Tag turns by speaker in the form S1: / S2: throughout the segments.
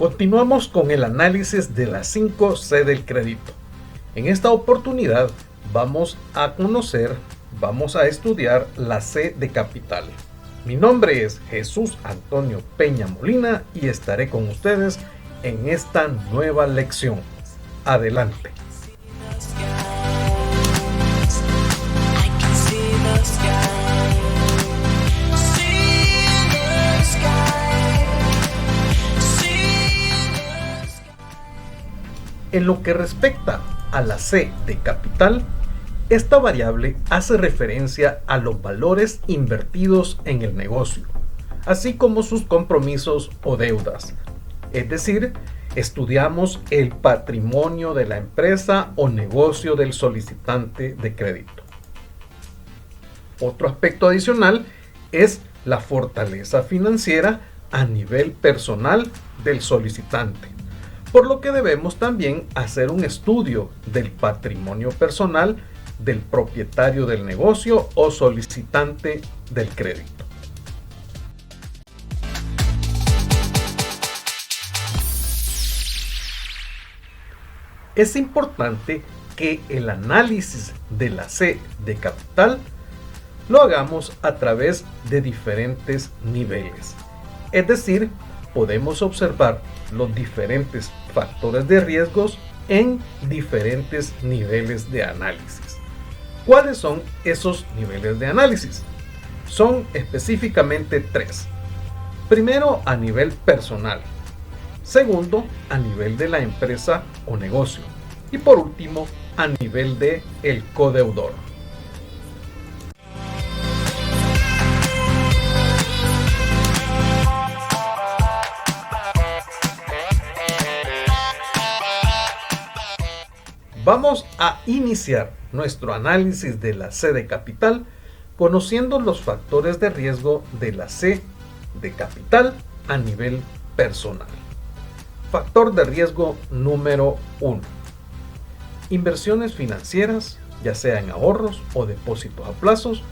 S1: Continuamos con el análisis de las 5 C del crédito. En esta oportunidad vamos a estudiar la C de capital. Mi nombre es Jesús Antonio Peña Molina y estaré con ustedes en esta nueva lección. Adelante. En lo que respecta a la C de capital, esta variable hace referencia a los valores invertidos en el negocio, así como sus compromisos o deudas. Es decir, estudiamos el patrimonio de la empresa o negocio del solicitante de crédito. Otro aspecto adicional es la fortaleza financiera a nivel personal del solicitante, por lo que debemos también hacer un estudio del patrimonio personal del propietario del negocio o solicitante del crédito. Es importante que el análisis de la C de capital lo hagamos a través de diferentes niveles. Es decir, podemos observar los diferentes factores de riesgos en diferentes niveles de análisis. ¿Cuáles son esos niveles de análisis? Son específicamente 3. Primero, a nivel personal. Segundo, a nivel de la empresa o negocio. Y por último, a nivel de el codeudor. Vamos a iniciar nuestro análisis de la C de capital conociendo los factores de riesgo de la C de capital a nivel personal. Factor de riesgo número 1. Inversiones financieras, ya sea en ahorros o depósitos a plazos,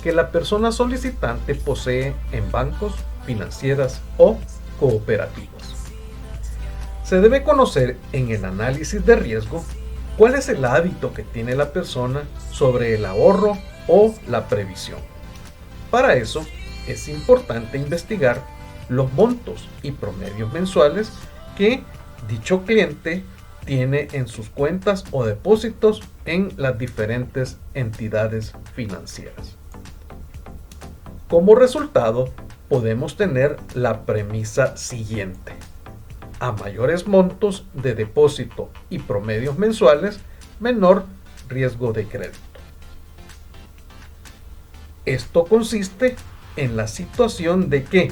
S1: que la persona solicitante posee en bancos, financieras o cooperativas. Se debe conocer en el análisis de riesgo cuál es el hábito que tiene la persona sobre el ahorro o la previsión. Para eso es importante investigar los montos y promedios mensuales que dicho cliente tiene en sus cuentas o depósitos en las diferentes entidades financieras. Como resultado, podemos tener la premisa siguiente: a mayores montos de depósito y promedios mensuales, menor riesgo de crédito. Esto consiste en la situación de que,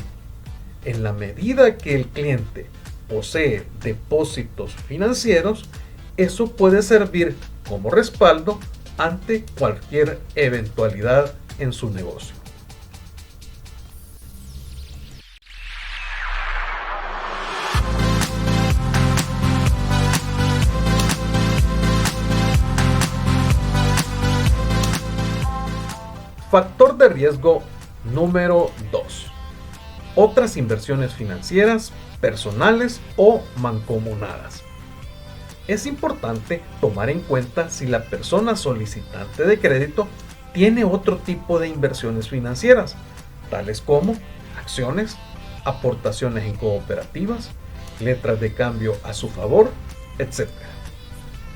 S1: en la medida que el cliente posee depósitos financieros, eso puede servir como respaldo ante cualquier eventualidad en su negocio. Factor de riesgo número 2. Otras inversiones financieras, personales o mancomunadas. Es importante tomar en cuenta si la persona solicitante de crédito tiene otro tipo de inversiones financieras, tales como acciones, aportaciones en cooperativas, letras de cambio a su favor, etc.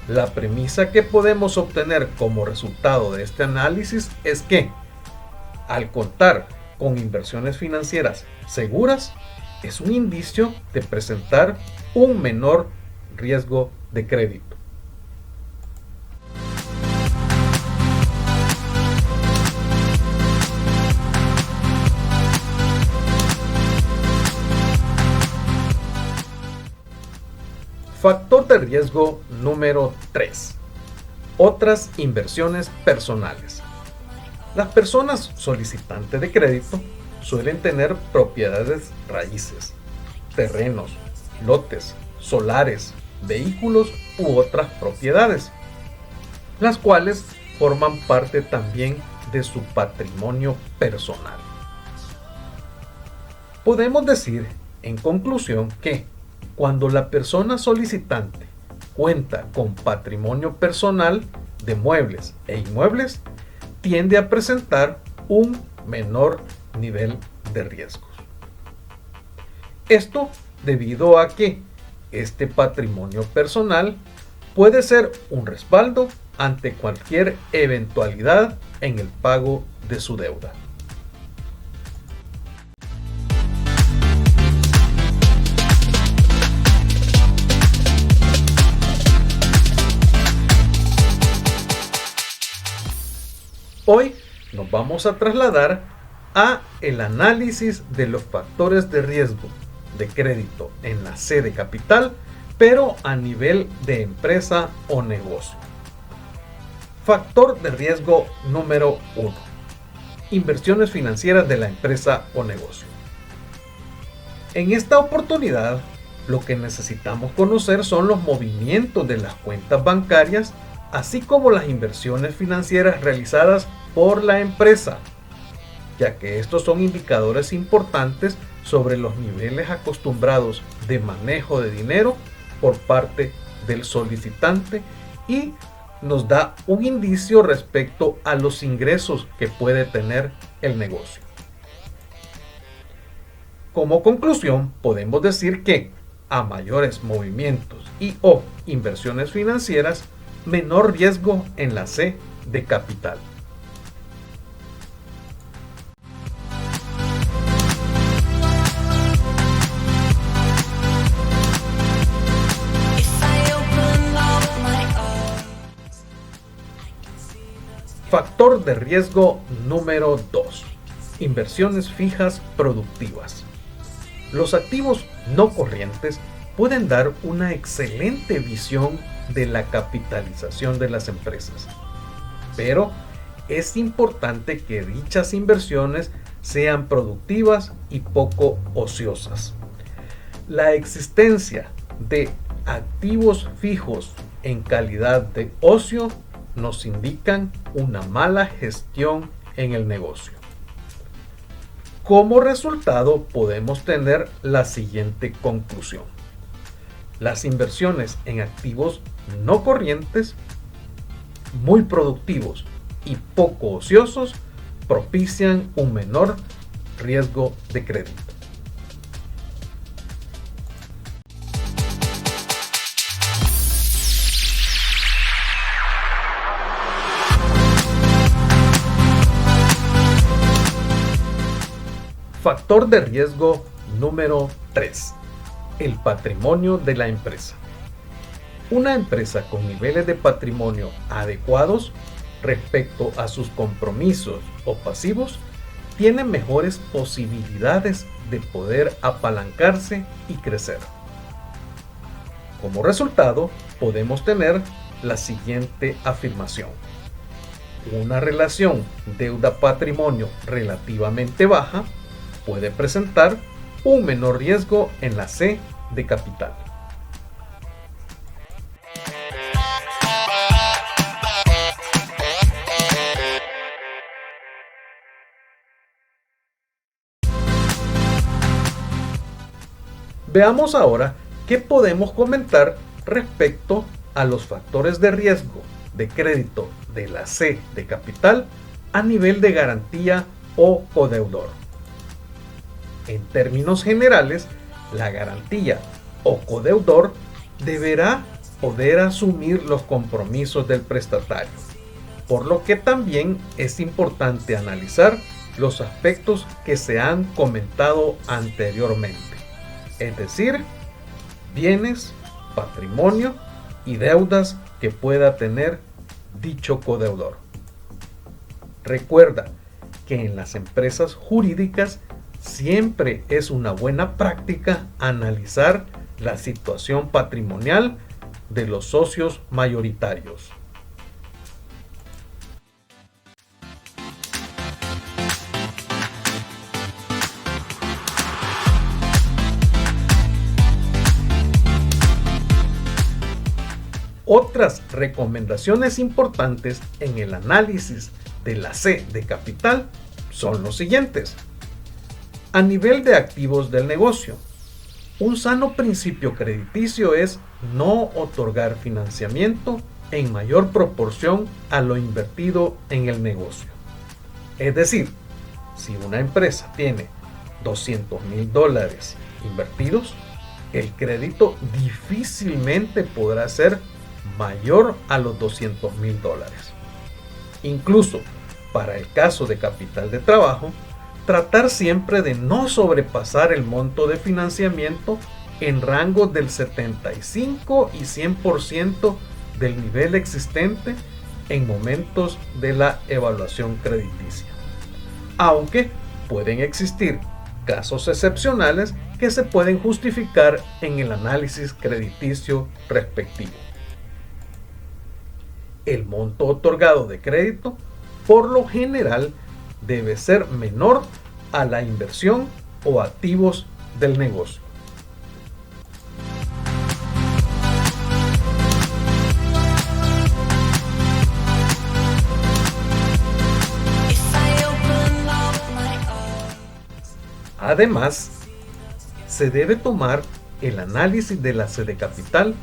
S1: La premisa que podemos obtener como resultado de este análisis es que, al contar con inversiones financieras seguras, es un indicio de presentar un menor riesgo de crédito. Factor de riesgo número 3. Otras inversiones personales. Las personas solicitantes de crédito suelen tener propiedades raíces, terrenos, lotes, solares, vehículos u otras propiedades, las cuales forman parte también de su patrimonio personal. Podemos decir, en conclusión, que Cuando la persona solicitante cuenta con patrimonio personal de muebles e inmuebles, tiende a presentar un menor nivel de riesgos. Esto debido a que este patrimonio personal puede ser un respaldo ante cualquier eventualidad en el pago de su deuda. Hoy nos vamos a trasladar a el análisis de los factores de riesgo de crédito en la C de capital, pero a nivel de empresa o negocio. Factor de riesgo número 1. Inversiones financieras de la empresa o negocio. En esta oportunidad, lo que necesitamos conocer son los movimientos de las cuentas bancarias, así como las inversiones financieras realizadas por la empresa, ya que estos son indicadores importantes sobre los niveles acostumbrados de manejo de dinero por parte del solicitante y nos da un indicio respecto a los ingresos que puede tener el negocio. Como conclusión, podemos decir que a mayores movimientos y o inversiones financieras, menor riesgo en la C de capital. Factor de riesgo número 2. Inversiones fijas productivas. Los activos no corrientes pueden dar una excelente visión de la capitalización de las empresas, pero es importante que dichas inversiones sean productivas y poco ociosas. La existencia de activos fijos en calidad de ocio nos indican una mala gestión en el negocio. Como resultado, podemos tener la siguiente conclusión. Las inversiones en activos no corrientes, muy productivos y poco ociosos, propician un menor riesgo de crédito. Factor de riesgo número 3. El patrimonio de la empresa. Una empresa con niveles de patrimonio adecuados respecto a sus compromisos o pasivos tiene mejores posibilidades de poder apalancarse y crecer. Como resultado, podemos tener la siguiente afirmación. Una relación deuda-patrimonio relativamente baja puede presentar un menor riesgo en la C de capital. Veamos ahora qué podemos comentar respecto a los factores de riesgo de crédito de la C de capital a nivel de garantía o codeudor. En términos generales, la garantía o codeudor deberá poder asumir los compromisos del prestatario, por lo que también es importante analizar los aspectos que se han comentado anteriormente, es decir, bienes, patrimonio y deudas que pueda tener dicho codeudor. Recuerda que en las empresas jurídicas siempre es una buena práctica analizar la situación patrimonial de los socios mayoritarios. Otras recomendaciones importantes en el análisis de la C de capital son los siguientes. A nivel de activos del negocio, Un sano principio crediticio es no otorgar financiamiento en mayor proporción a lo invertido en el negocio. Es decir, si una empresa tiene $200,000 invertidos, el crédito difícilmente podrá ser mayor a los $200,000. Incluso para el caso de capital de trabajo, tratar siempre de no sobrepasar el monto de financiamiento en rangos del 75 y 100% del nivel existente en momentos de la evaluación crediticia. Aunque pueden existir casos excepcionales que se pueden justificar en el análisis crediticio respectivo. El monto otorgado de crédito, por lo general, debe ser menor a la inversión o activos del negocio. Además, se debe tomar el análisis de la sede capital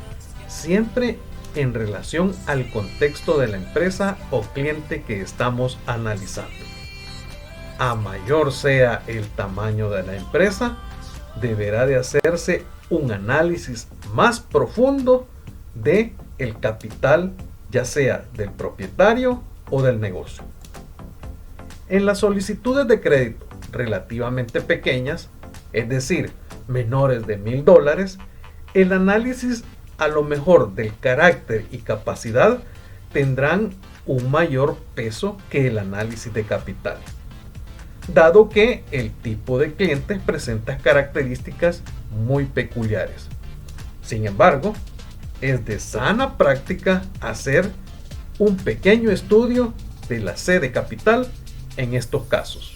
S1: siempre en relación al contexto de la empresa o cliente que estamos analizando. A mayor sea el tamaño de la empresa, deberá de hacerse un análisis más profundo de el capital, ya sea del propietario o del negocio. En las solicitudes de crédito relativamente pequeñas, es decir, menores de $1,000, el análisis a lo mejor del carácter y capacidad tendrán un mayor peso que el análisis de capital, dado que el tipo de clientes presenta características muy peculiares. Sin embargo, es de sana práctica hacer un pequeño estudio de la sede capital en estos casos.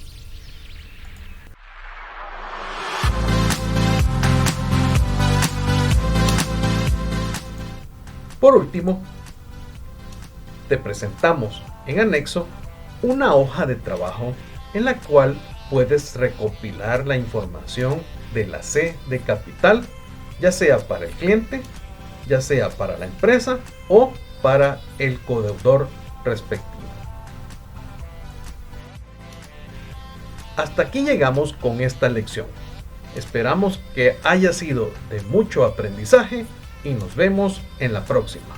S1: Por último, te presentamos en anexo una hoja de trabajo en la cual puedes recopilar la información de la C de capital, ya sea para el cliente, ya sea para la empresa o para el codeudor respectivo. Hasta aquí llegamos con esta lección. Esperamos que haya sido de mucho aprendizaje y nos vemos en la próxima.